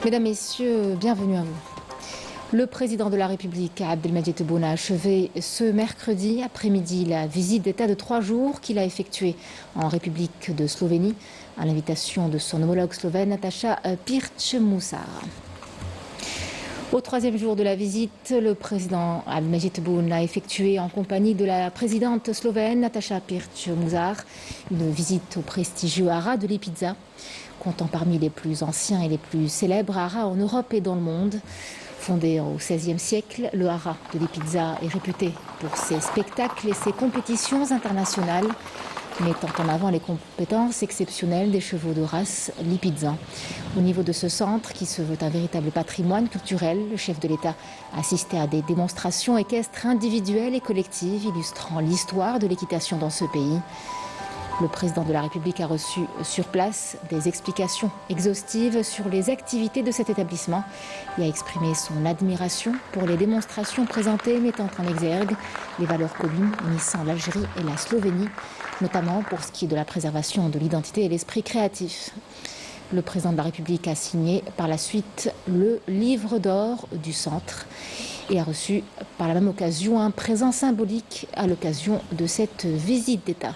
Mesdames, Messieurs, bienvenue à vous. Le président de la République, Abdelmadjid Tebboune, a achevé ce mercredi après-midi la visite d'État de 3 jours qu'il a effectuée en République de Slovénie à l'invitation de son homologue slovène, Nataša Pirc-Musar. Au 3e jour de la visite, le président Abdelmadjid Tebboune a effectué en compagnie de la présidente slovène, Nataša Pirc-Musar, une visite au prestigieux haras de Lipica, comptant parmi les plus anciens et les plus célèbres haras en Europe et dans le monde. Fondé au XVIe siècle, le haras de Lipica est réputé pour ses spectacles et ses compétitions internationales, mettant en avant les compétences exceptionnelles des chevaux de race lipizans. Au niveau de ce centre, qui se veut un véritable patrimoine culturel, le chef de l'État a assisté à des démonstrations équestres individuelles et collectives illustrant l'histoire de l'équitation dans ce pays. Le président de la République a reçu sur place des explications exhaustives sur les activités de cet établissement et a exprimé son admiration pour les démonstrations présentées mettant en exergue les valeurs communes unissant l'Algérie et la Slovénie, notamment pour ce qui est de la préservation de l'identité et l'esprit créatif. Le président de la République a signé par la suite le livre d'or du centre et a reçu par la même occasion un présent symbolique à l'occasion de cette visite d'État.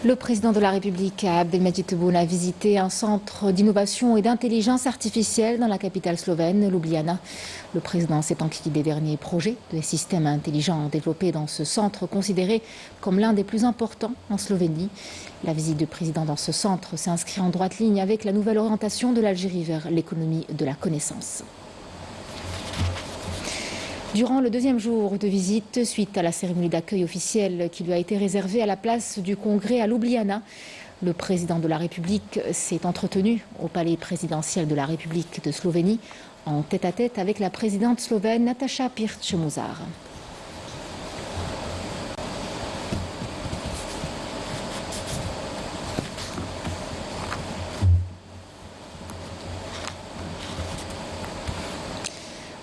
Le président de la République, Abdelmadjid Tebboune, a visité un centre d'innovation et d'intelligence artificielle dans la capitale slovène, Ljubljana. Le président s'est enquis des derniers projets de systèmes intelligents développés dans ce centre considéré comme l'un des plus importants en Slovénie. La visite du président dans ce centre s'inscrit en droite ligne avec la nouvelle orientation de l'Algérie vers l'économie de la connaissance. Durant le 2e jour de visite, suite à la cérémonie d'accueil officielle qui lui a été réservée à la place du Congrès à Ljubljana, le président de la République s'est entretenu au palais présidentiel de la République de Slovénie en tête-à-tête avec la présidente slovène Nataša Pirc-Musar.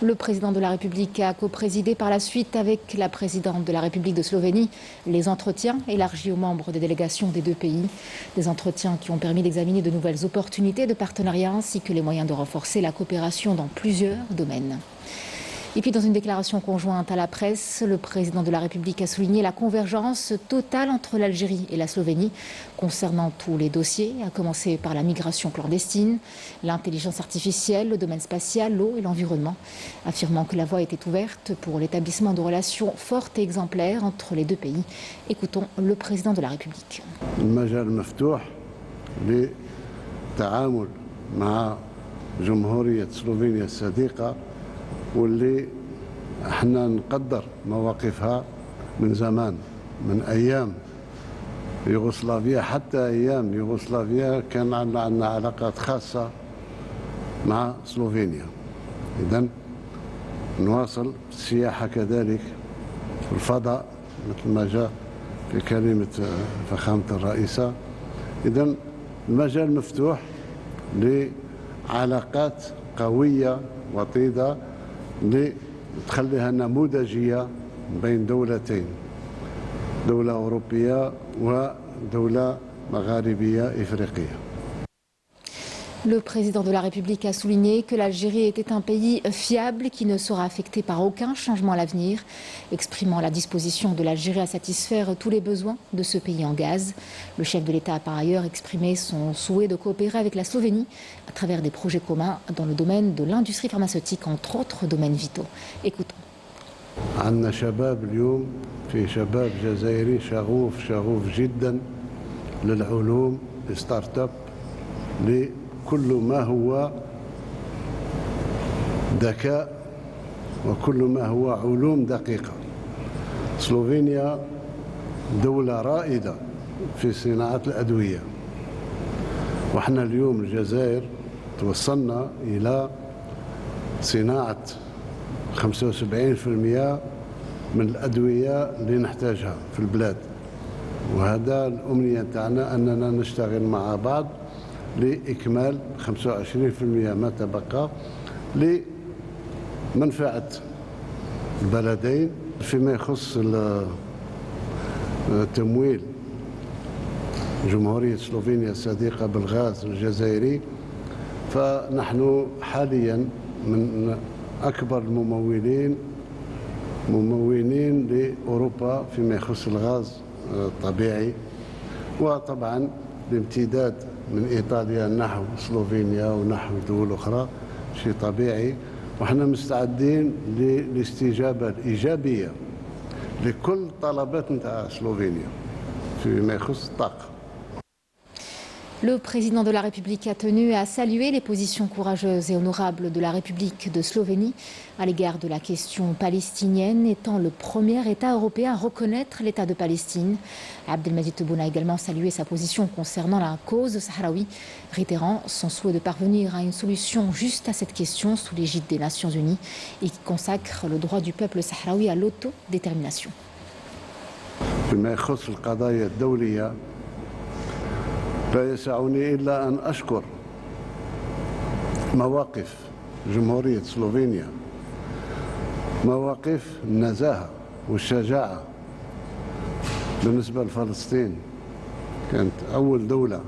Le président de la République a coprésidé par la suite avec la présidente de la République de Slovénie les entretiens élargis aux membres des délégations des deux pays. Des entretiens qui ont permis d'examiner de nouvelles opportunités de partenariat ainsi que les moyens de renforcer la coopération dans plusieurs domaines. Et puis dans une déclaration conjointe à la presse, le président de la République a souligné la convergence totale entre l'Algérie et la Slovénie concernant tous les dossiers, à commencer par la migration clandestine, l'intelligence artificielle, le domaine spatial, l'eau et l'environnement, affirmant que la voie était ouverte pour l'établissement de relations fortes et exemplaires entre les deux pays. Écoutons le président de la République. واللي احنا نقدر مواقفها من زمان، من ايام يوغوسلافيا حتى ايام يوغوسلافيا كان عندنا علاقات خاصه مع سلوفينيا. اذا نواصل السياحه كذلك في الفضاء مثل ما جاء في كلمه فخامه الرئيسه. اذا المجال مفتوح لعلاقات قويه وطيده لتخليها نموذجية بين دولتين، دولة أوروبية ودولة مغاربية إفريقية. Le président de la République a souligné que l'Algérie était un pays fiable qui ne sera affecté par aucun changement à l'avenir, exprimant la disposition de l'Algérie à satisfaire tous les besoins de ce pays en gaz. Le chef de l'État a par ailleurs exprimé son souhait de coopérer avec la Slovénie à travers des projets communs dans le domaine de l'industrie pharmaceutique, entre autres domaines vitaux. Écoutons. عندنا شباب اليوم في شباب جزائري شغوف جدا للعلوم لستارت اب كل ما هو ذكاء وكل ما هو علوم دقيقة. سلوفينيا دولة رائدة في صناعة الأدوية، وإحنا اليوم الجزائر توصلنا إلى صناعة 75% من الأدوية اللي نحتاجها في البلاد. وهذا الأمنية تاعنا أننا نشتغل مع بعض لإكمال 25% ما تبقى لمنفعة البلدين. فيما يخص تمويل جمهورية سلوفينيا الصديقة بالغاز الجزائري، فنحن حاليا من أكبر الممولين لأوروبا فيما يخص الغاز الطبيعي، وطبعا بامتداد من إيطاليا نحو سلوفينيا ونحو دول أخرى شيء طبيعي. وإحنا مستعدين للاستجابة الإيجابية لكل طلبات نتاع سلوفينيا فيما يخص الطاقة. Le président de la République a tenu à saluer les positions courageuses et honorables de la République de Slovénie à l'égard de la question palestinienne, étant le premier État européen à reconnaître l'État de Palestine. Abdelmadjid Tebboune a également salué sa position concernant la cause sahraoui, réitérant son souhait de parvenir à une solution juste à cette question sous l'égide des Nations Unies et qui consacre le droit du peuple sahraoui à l'autodétermination. لا يسعني إلا أن أشكر مواقف جمهورية سلوفينيا، مواقف النزاهة والشجاعة بالنسبة لفلسطين. كانت أول دولة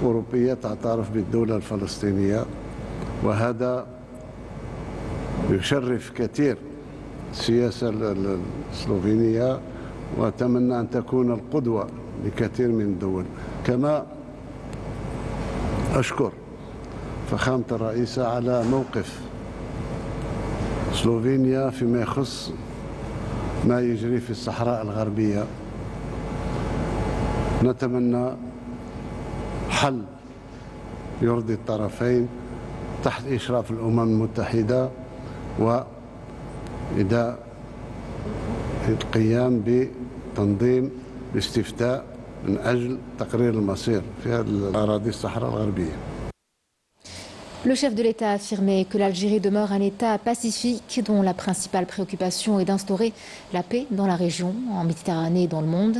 أوروبية تعترف بالدولة الفلسطينية، وهذا يشرف كثير السياسة السلوفينية، وأتمنى أن تكون القدوة لكثير من الدول. كما أشكر فخامة الرئيسة على موقف سلوفينيا فيما يخص ما يجري في الصحراء الغربية. نتمنى حل يرضي الطرفين تحت إشراف الأمم المتحدة وإذا القيام بتنظيم الاستفتاء من أجل تقرير المصير في الأراضي الصحراء الغربية. Le chef de l'État a affirmé que l'Algérie demeure un État pacifique dont la principale préoccupation est d'instaurer la paix dans la région, en Méditerranée et dans le monde.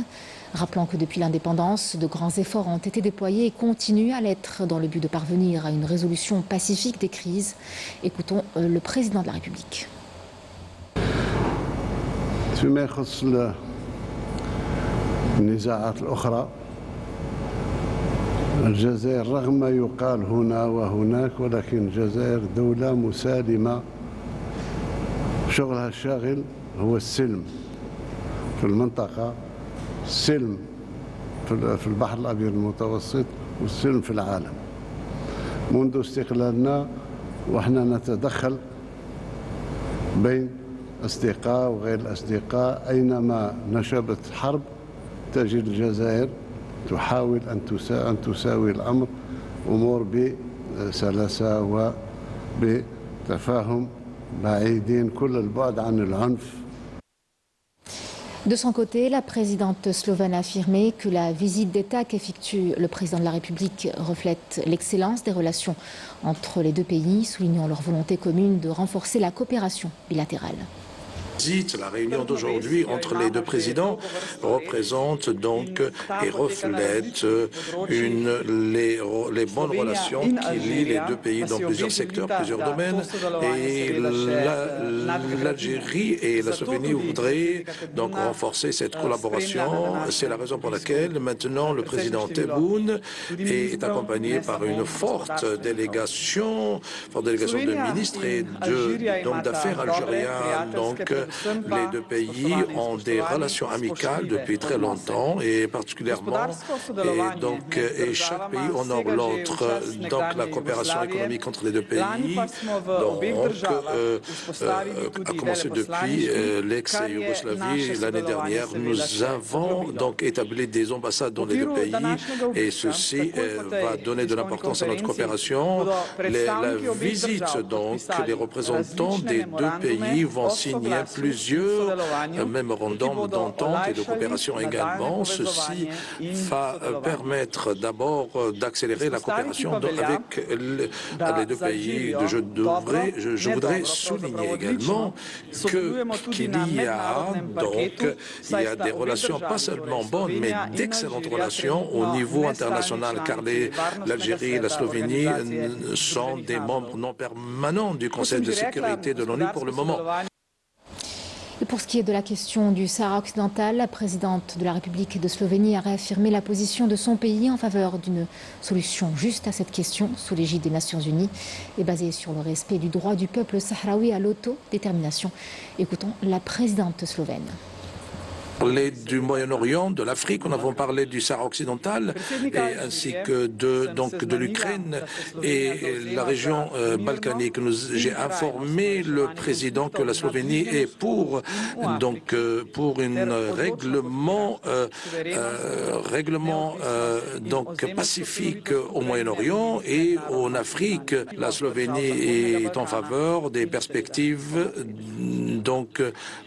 Rappelant que depuis l'indépendance, de grands efforts ont été déployés et continuent à l'être dans le but de parvenir à une résolution pacifique des crises. Écoutons le président de la République. النزاعات الأخرى، الجزائر رغم ما يقال هنا وهناك، ولكن الجزائر دولة مسالمة، شغلها الشاغل هو السلم في المنطقة، السلم في البحر الأبيض المتوسط، والسلم في العالم. منذ استقلالنا وإحنا نتدخل بين أصدقاء وغير الأصدقاء، أينما نشبت حرب تجد الجزائر تحاول أن تساوي الأمر أمور بسلاسة وبتفاهم بعيدين كل البعد عن العنف. De son côté, la présidente slovène a affirmé que la visite d'État qu'effectue le président de la République reflète l'excellence des relations entre les deux pays, soulignant leur volonté commune de renforcer la coopération bilatérale. La réunion d'aujourd'hui entre les deux présidents représente donc et reflète les bonnes relations qui lient les deux pays dans plusieurs secteurs, plusieurs domaines. Et l'Algérie et la Slovénie voudraient donc renforcer cette collaboration. C'est la raison pour laquelle maintenant le président Tebboune est accompagné par une forte délégation de ministres et d'hommes d'affaires algériens. Donc, les deux pays ont des relations amicales depuis très longtemps et particulièrement, et chaque pays honore l'autre. Donc la coopération économique entre les deux pays a commencé depuis l'ex-Yougoslavie l'année dernière. Nous avons donc établi des ambassades dans les deux pays et ceci va donner de l'importance à notre coopération. La visite, donc, les représentants des deux pays vont signer plusieurs mémorandums d'entente et de coopération également. Ceci va permettre d'abord d'accélérer la coopération avec les deux pays. Je voudrais souligner également qu'il y a des relations pas seulement bonnes, mais d'excellentes relations au niveau international, car l'Algérie et la Slovénie sont des membres non permanents du Conseil de sécurité de l'ONU pour le moment. Et pour ce qui est de la question du Sahara occidental, la présidente de la République de Slovénie a réaffirmé la position de son pays en faveur d'une solution juste à cette question sous l'égide des Nations Unies et basée sur le respect du droit du peuple sahraoui à l'autodétermination. Écoutons la présidente slovène. Parlé du Moyen-Orient, de l'Afrique, nous avons parlé du Sahara occidental ainsi que de l'Ukraine et la région balkanique. J'ai informé le président que la Slovénie est pour un règlement pacifique au Moyen-Orient et en Afrique. La Slovénie est en faveur des perspectives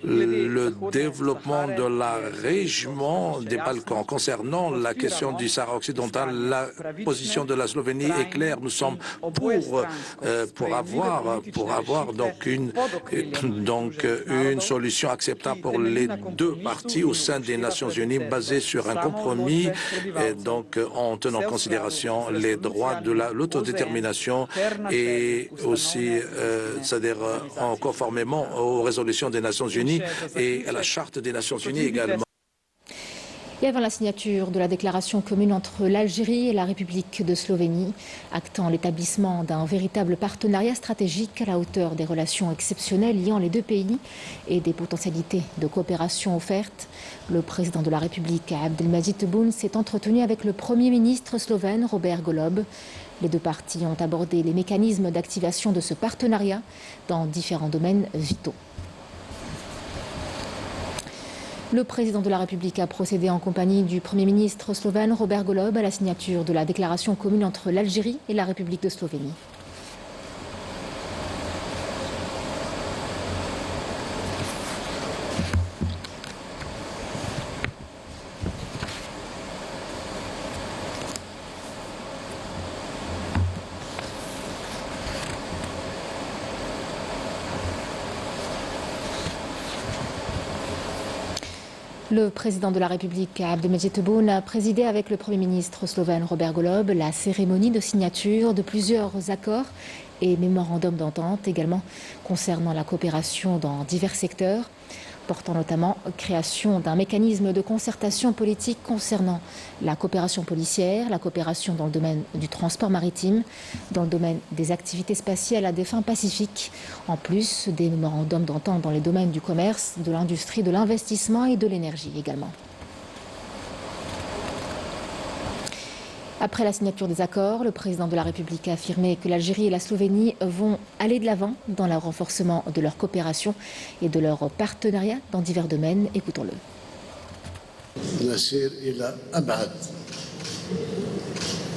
le développement de la région des Balkans. Concernant la question du Sahara occidental, la position de la Slovénie est claire. Nous sommes pour avoir une solution acceptable pour les deux parties au sein des Nations Unies, basée sur un compromis, en tenant en considération les droits de l'autodétermination et aussi, c'est-à-dire conformément aux résolutions des Nations Unies et à la Charte des Nations Unies également. Et avant la signature de la déclaration commune entre l'Algérie et la République de Slovénie, actant l'établissement d'un véritable partenariat stratégique à la hauteur des relations exceptionnelles liant les deux pays et des potentialités de coopération offertes, le président de la République, Abdelmadjid Tebboune, s'est entretenu avec le Premier ministre slovène, Robert Golob. Les deux parties ont abordé les mécanismes d'activation de ce partenariat dans différents domaines vitaux. Le président de la République a procédé en compagnie du Premier ministre slovène Robert Golob à la signature de la déclaration commune entre l'Algérie et la République de Slovénie. Le président de la République, Abdelmadjid Tebboune, a présidé avec le Premier ministre slovène Robert Golob la cérémonie de signature de plusieurs accords et mémorandums d'entente, également concernant la coopération dans divers secteurs, portant notamment création d'un mécanisme de concertation politique concernant la coopération policière, la coopération dans le domaine du transport maritime, dans le domaine des activités spatiales à des fins pacifiques, en plus des mémorandums d'entente dans les domaines du commerce, de l'industrie, de l'investissement et de l'énergie également. Après la signature des accords, le président de la République a affirmé que l'Algérie et la Slovénie vont aller de l'avant dans le renforcement de leur coopération et de leur partenariat dans divers domaines. Écoutons-le. نسير إلى أبعد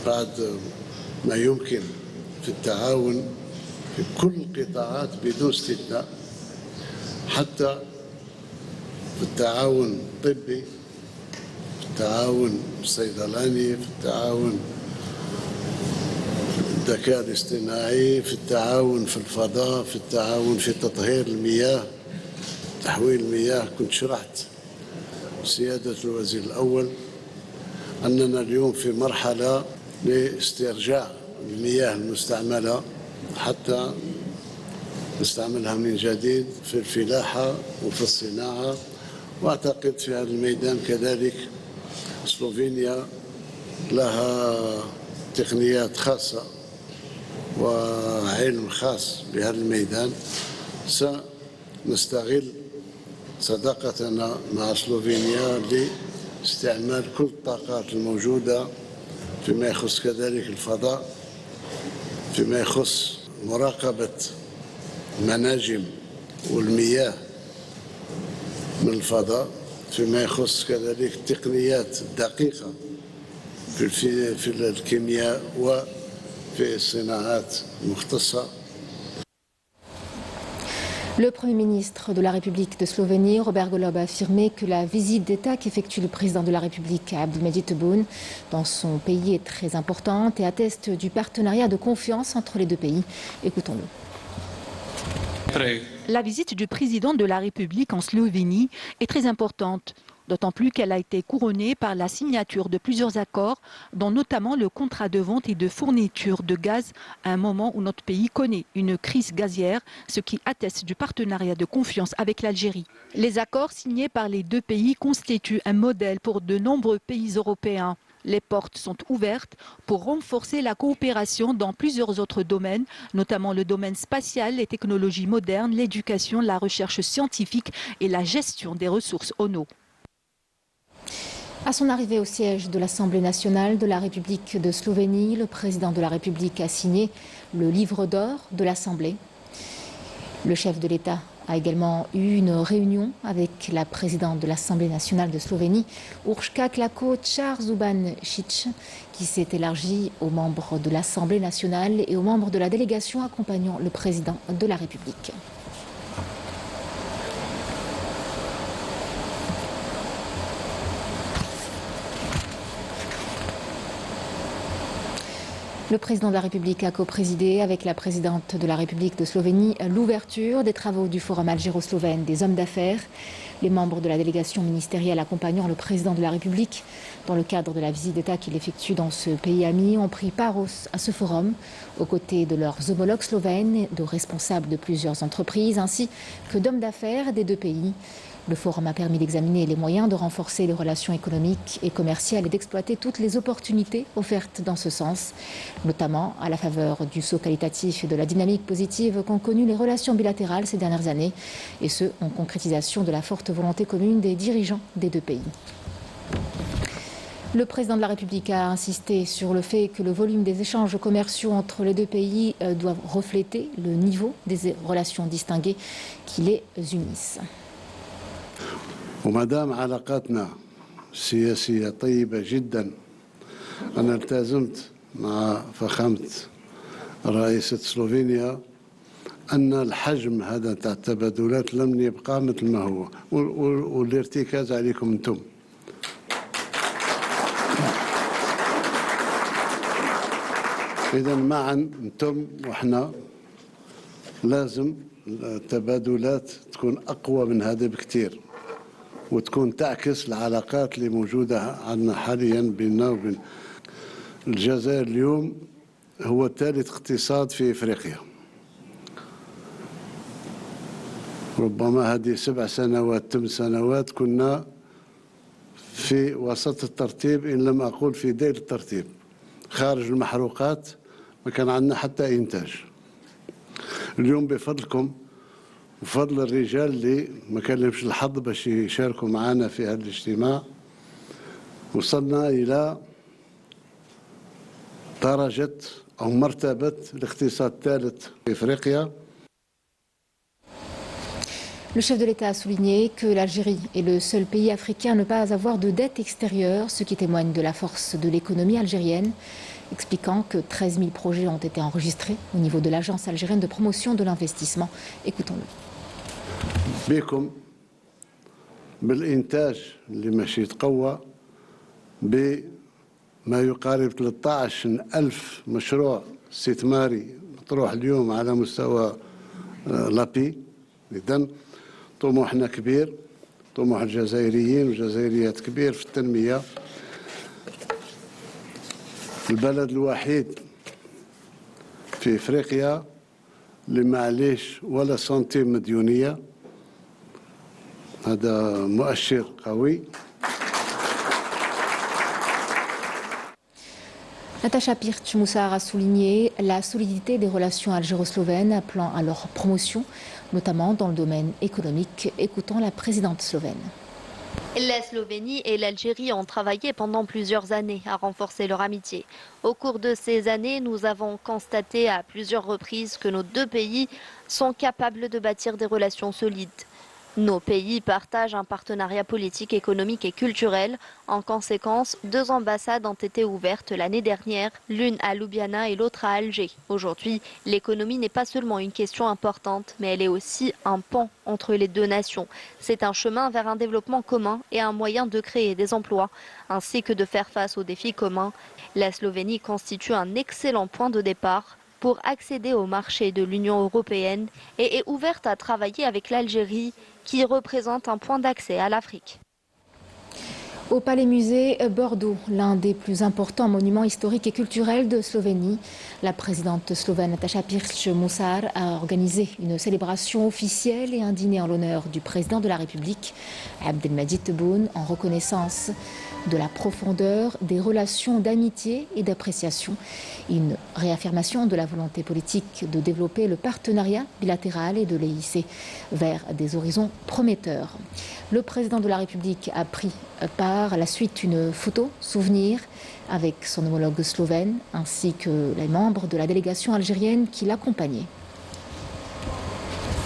بعد ما يمكن في التعاون في كل القطاعات بدون استثناء، حتى في التعاون الطبي، في التعاون الصيدلاني، في التعاون الذكاء الاصطناعي، في التعاون في الفضاء، في التعاون في تطهير المياه، تحويل المياه. كنت شرحت سيادة الوزير الأول أننا اليوم في مرحلة لاسترجاع المياه المستعملة حتى نستعملها من جديد في الفلاحة وفي الصناعة. وأعتقد في هذا الميدان كذلك سلوفينيا لها تقنيات خاصة وعلم خاص بهذا الميدان. سنستغل صداقتنا مع سلوفينيا لاستعمال كل الطاقات الموجودة فيما يخص كذلك الفضاء، فيما يخص مراقبة المناجم والمياه من الفضاء، فيما يخص كذلك التقنيات الدقيقة في الكيمياء وفي الصناعات المختصة. Le Premier ministre de la République de Slovénie, Robert Golob, a affirmé que la visite d'État qu'effectue le président de la République, Abdelmadjid Tebboune, dans son pays est très importante et atteste du partenariat de confiance entre les deux pays. Écoutons-le. La visite du président de la République en Slovénie est très importante, d'autant plus qu'elle a été couronnée par la signature de plusieurs accords, dont notamment le contrat de vente et de fourniture de gaz à un moment où notre pays connaît une crise gazière, ce qui atteste du partenariat de confiance avec l'Algérie. Les accords signés par les deux pays constituent un modèle pour de nombreux pays européens. Les portes sont ouvertes pour renforcer la coopération dans plusieurs autres domaines, notamment le domaine spatial, les technologies modernes, l'éducation, la recherche scientifique et la gestion des ressources en eau. À son arrivée au siège de l'Assemblée nationale de la République de Slovénie, le président de la République a signé le livre d'or de l'Assemblée. Le chef de l'État a également eu une réunion avec la présidente de l'Assemblée nationale de Slovénie, Urška Klakočar-Zubančić, qui s'est élargie aux membres de l'Assemblée nationale et aux membres de la délégation accompagnant le président de la République. Le président de la République a coprésidé avec la présidente de la République de Slovénie l'ouverture des travaux du Forum algéro-slovène des hommes d'affaires. Les membres de la délégation ministérielle accompagnant le président de la République dans le cadre de la visite d'État qu'il effectue dans ce pays ami ont pris part à ce forum aux côtés de leurs homologues slovènes, de responsables de plusieurs entreprises ainsi que d'hommes d'affaires des deux pays. Le forum a permis d'examiner les moyens de renforcer les relations économiques et commerciales et d'exploiter toutes les opportunités offertes dans ce sens, notamment à la faveur du saut qualitatif et de la dynamique positive qu'ont connu les relations bilatérales ces dernières années, et ce, en concrétisation de la forte volonté commune des dirigeants des deux pays. Le président de la République a insisté sur le fait que le volume des échanges commerciaux entre les deux pays doivent refléter le niveau des relations distinguées qui les unissent. وما دام علاقاتنا السياسية طيبة جدا، أنا التزمت مع فخامة رئيسة سلوفينيا أن الحجم هذا تاع التبادلات لم يبقى مثل ما هو، والارتكاز عليكم أنتم. إذا معا أنتم وإحنا لازم التبادلات تكون أقوى من هذا بكثير، وتكون تعكس العلاقات اللي موجودة عندنا حاليا بيننا وبين الجزائر. اليوم هو ثالث اقتصاد في إفريقيا، ربما هذه 7 سنوات 8 سنوات كنا في وسط الترتيب إن لم أقول في ديل الترتيب. خارج المحروقات ما كان عندنا حتى إنتاج. اليوم بفضلكم وفضل الرجال اللي ما كان لهمش الحظ باش يشاركوا معنا في هذا الاجتماع، وصلنا إلى درجة أو مرتبة الاقتصاد الثالث في إفريقيا. Le chef de l'État a souligné que l'Algérie est le seul pays africain à ne pas avoir de dette extérieure, ce qui témoigne de la force de l'économie algérienne, expliquant que 13 000 projets ont été enregistrés au niveau de l'Agence algérienne de promotion de l'investissement. Écoutons-le. بكم بالإنتاج اللي ماشي يتقوى بما يقارب 13,000 مشروع استثماري مطروح اليوم على مستوى لابي. إذن طموحنا كبير، طموح الجزائريين والجزائريات كبير في التنمية. البلد الوحيد في إفريقيا اللي ما عليش ولا سنتيم مديونية، هذا مؤشر قوي. Natacha Pirc-Moussar a souligné la solidité des relations algéro-slovènes, appelant à leur promotion, notamment dans le domaine économique. Écoutons la présidente slovène. La Slovénie et l'Algérie ont travaillé pendant plusieurs années à renforcer leur amitié. Au cours de ces années, nous avons constaté à plusieurs reprises que nos deux pays sont capables de bâtir des relations solides. Nos pays partagent un partenariat politique, économique et culturel. En conséquence, 2 ambassades ont été ouvertes l'année dernière, l'une à Ljubljana et l'autre à Alger. Aujourd'hui, l'économie n'est pas seulement une question importante, mais elle est aussi un pont entre les 2 nations. C'est un chemin vers un développement commun et un moyen de créer des emplois, ainsi que de faire face aux défis communs. La Slovénie constitue un excellent point de départ pour accéder au marché de l'Union européenne et est ouverte à travailler avec l'Algérie, qui représente un point d'accès à l'Afrique. Au Palais Musée Bordeaux, l'un des plus importants monuments historiques et culturels de Slovénie, la présidente slovène Nataša Pirc-Musar a organisé une célébration officielle et un dîner en l'honneur du président de la République, Abdelmadjid Tebboune, en reconnaissance de la profondeur des relations d'amitié et d'appréciation. Une réaffirmation de la volonté politique de développer le partenariat bilatéral et de les hisser vers des horizons prometteurs. Le président de la République a pris par la suite une photo souvenir avec son homologue slovène ainsi que les membres de la délégation algérienne qui l'accompagnaient.